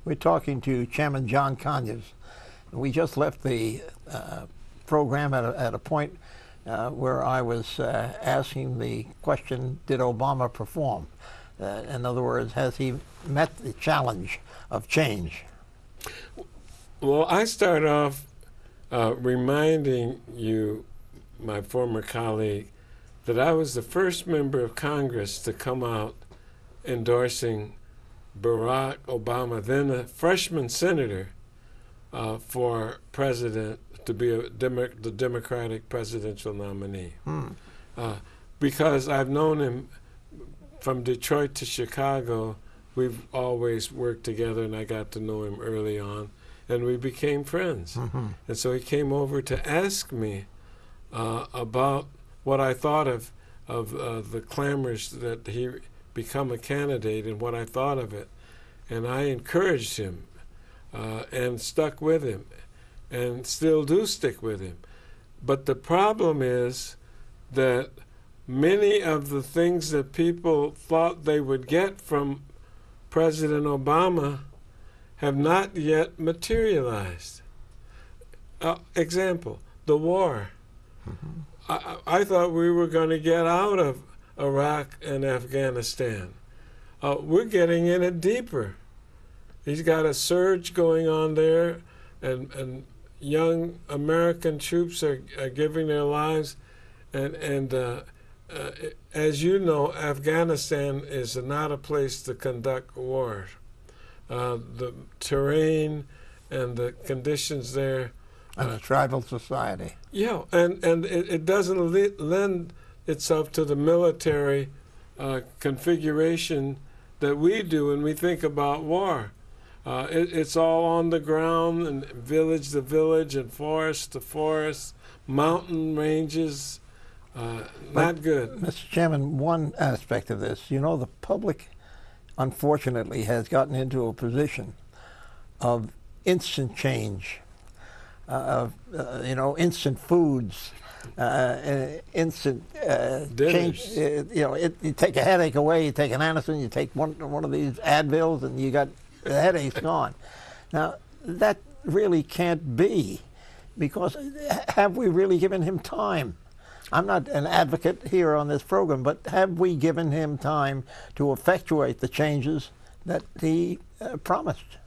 We're talking to Chairman John Conyers. We just left the program at a point where I was asking the question, did Obama perform? In other words, has he met the challenge of change? Well, I start off reminding you, my former colleague, that I was the first member of Congress to come out endorsing Barack Obama, then a freshman senator, for president, to be the Democratic presidential nominee. Because I've known him from Detroit to Chicago. We've always worked together, and I got to know him early on, and we became friends. And so he came over to ask me about what I thought of the clamors that he become a candidate and what I thought of it. And I encouraged him and stuck with him and still do stick with him. But the problem is that many of the things that people thought they would get from President Obama have not yet materialized. Example, the war. I thought we were going to get out of Iraq and Afghanistan. We're getting in it deeper. He's got a surge going on there, and young American troops are giving their lives. And as you know, Afghanistan is not a place to conduct war. The terrain and the conditions there. And a tribal society. Yeah, and it doesn't lend itself to the military configuration that we do when we think about war. It's all on the ground, and village to village, and forest to forest, mountain ranges. Not good. Mr. Chairman, one aspect of this, the public, unfortunately, has gotten into a position of instant change. Instant foods, instant change. You take a headache away, you take an Anacin, you take one of these Advils, and you got the headache's gone. Now, that really can't be, because have we really given him time? I'm not an advocate here on this program, but have we given him time to effectuate the changes that he promised?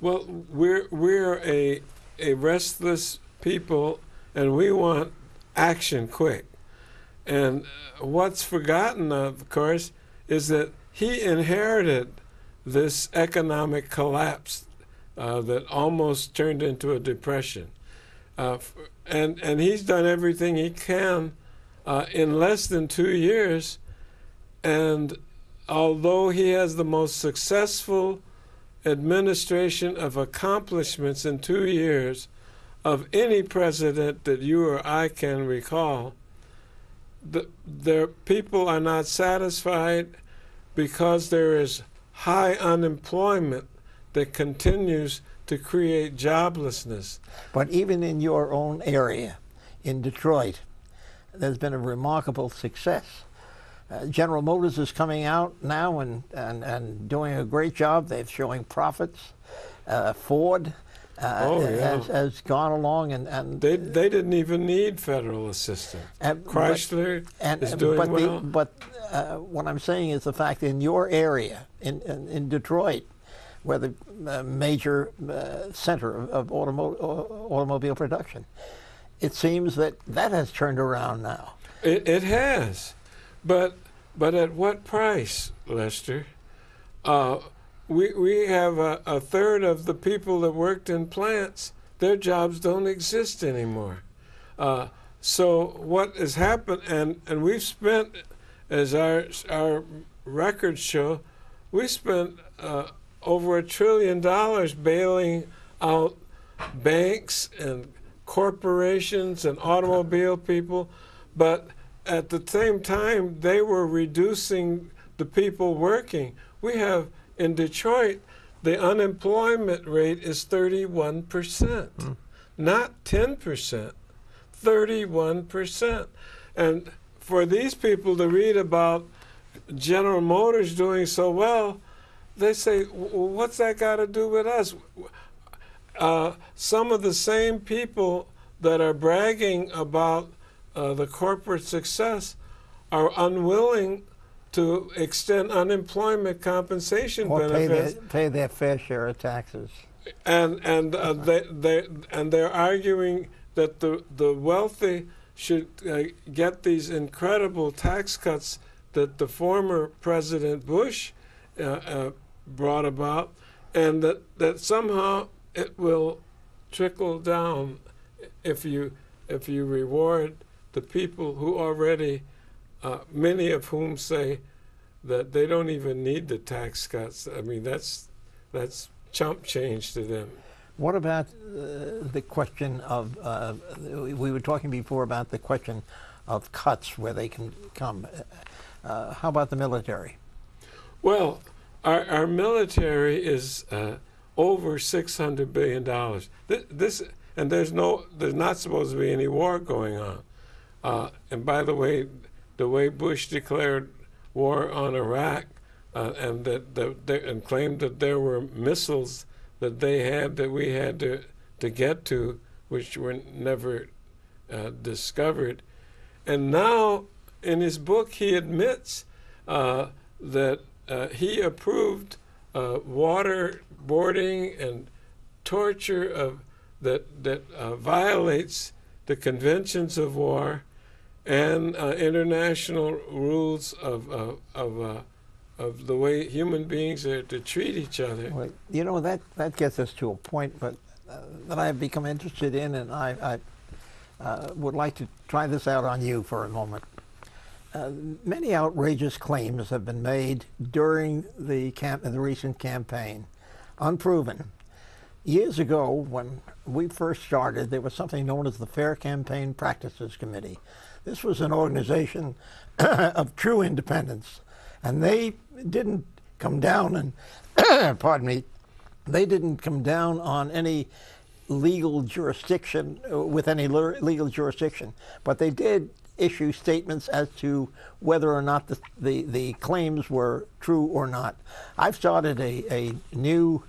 Well, we're a restless people, and we want action quick. And what's forgotten, of course, is that he inherited this economic collapse that almost turned into a depression. And he's done everything he can in less than 2 years. And although he has the most successful administration of accomplishments in 2 years of any president that you or I can recall, their people are not satisfied because there is high unemployment that continues to create joblessness. But even in your own area, in Detroit, there's been a remarkable success. General Motors is coming out now and doing a great job. They're showing profits. Ford has gone along and they didn't even need federal assistance. Chrysler is doing well. But what I'm saying is the fact in your area, in Detroit, where the major center of automobile production, it seems that has turned around now. It has. But at what price, Lester? We have a third of the people that worked in plants, their jobs don't exist anymore. So what has happened, and we've spent, as our records show, we spent over $1 trillion bailing out banks and corporations and automobile people, but at the same time, they were reducing the people working. We have, in Detroit, the unemployment rate is 31%, not 10%, 31%. And for these people to read about General Motors doing so well, they say, well, what's that got to do with us? Some of the same people that are bragging about the corporate success are unwilling to extend unemployment compensation or benefits, pay their fair share of taxes, and they're arguing that the wealthy should get these incredible tax cuts that the former President Bush brought about, and that somehow it will trickle down if you reward the people who already, many of whom say that they don't even need the tax cuts. I mean, that's chump change to them. What about the question of, we were talking before about the question of cuts where they can come. How about the military? Well, our military is over $600 billion. And there's not supposed to be any war going on. And by the way Bush declared war on Iraq and claimed that there were missiles that they had that we had to get to, which were never discovered. And now, in his book, he admits that he approved waterboarding and torture that violates the conventions of war and international rules of the way human beings are to treat each other. Well, you know, that gets us to a point that I've become interested in, and I would like to try this out on you for a moment. Many outrageous claims have been made during the recent campaign, unproven. Years ago, when we first started, there was something known as the Fair Campaign Practices Committee. This was an organization of true independence, and they didn't come down and, pardon me, they didn't come down on any legal jurisdiction, with any legal jurisdiction, but they did issue statements as to whether or not the claims were true or not. I've started a new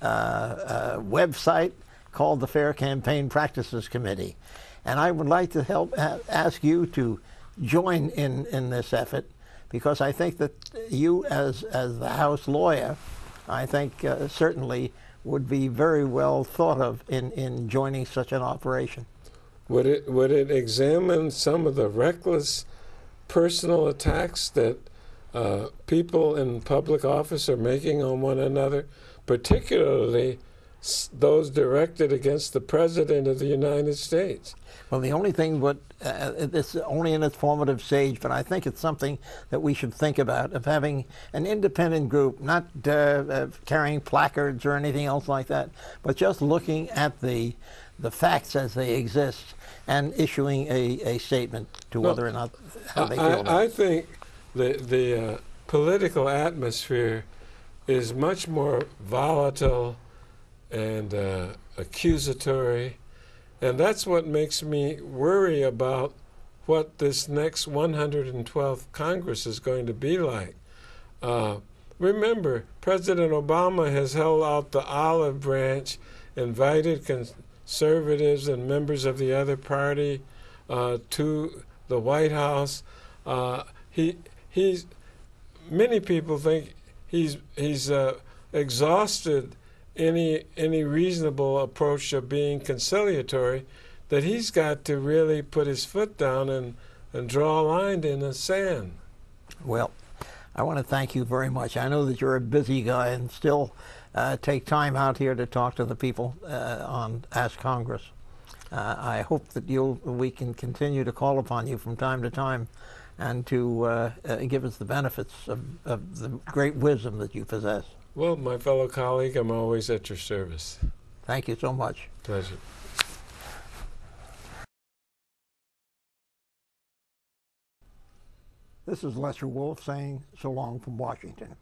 website called the Fair Campaign Practices Committee, and I would like to ask you to join in this effort, because I think that you, as the House lawyer, I think certainly would be very well thought of in joining such an operation. Would it examine some of the reckless personal attacks that people in public office are making on one another, particularly those directed against the President of the United States? Well, the only thing, it's only in its formative stage, but I think it's something that we should think about, of having an independent group, not carrying placards or anything else like that, but just looking at the facts as they exist and issuing a statement to whether or not how they feel about it. I think the political atmosphere is much more volatile and accusatory, and that's what makes me worry about what this next 112th Congress is going to be like. Remember, President Obama has held out the olive branch, invited conservatives and members of the other party to the White House. Many people think he's exhausted any reasonable approach of being conciliatory, that he's got to really put his foot down and draw a line in the sand. Well, I want to thank you very much. I know that you're a busy guy and still take time out here to talk to the people on Ask Congress. I hope that we can continue to call upon you from time to time and to give us the benefits of the great wisdom that you possess. Well, my fellow colleague, I'm always at your service. Thank you so much. Pleasure. This is Lester Wolf saying so long from Washington.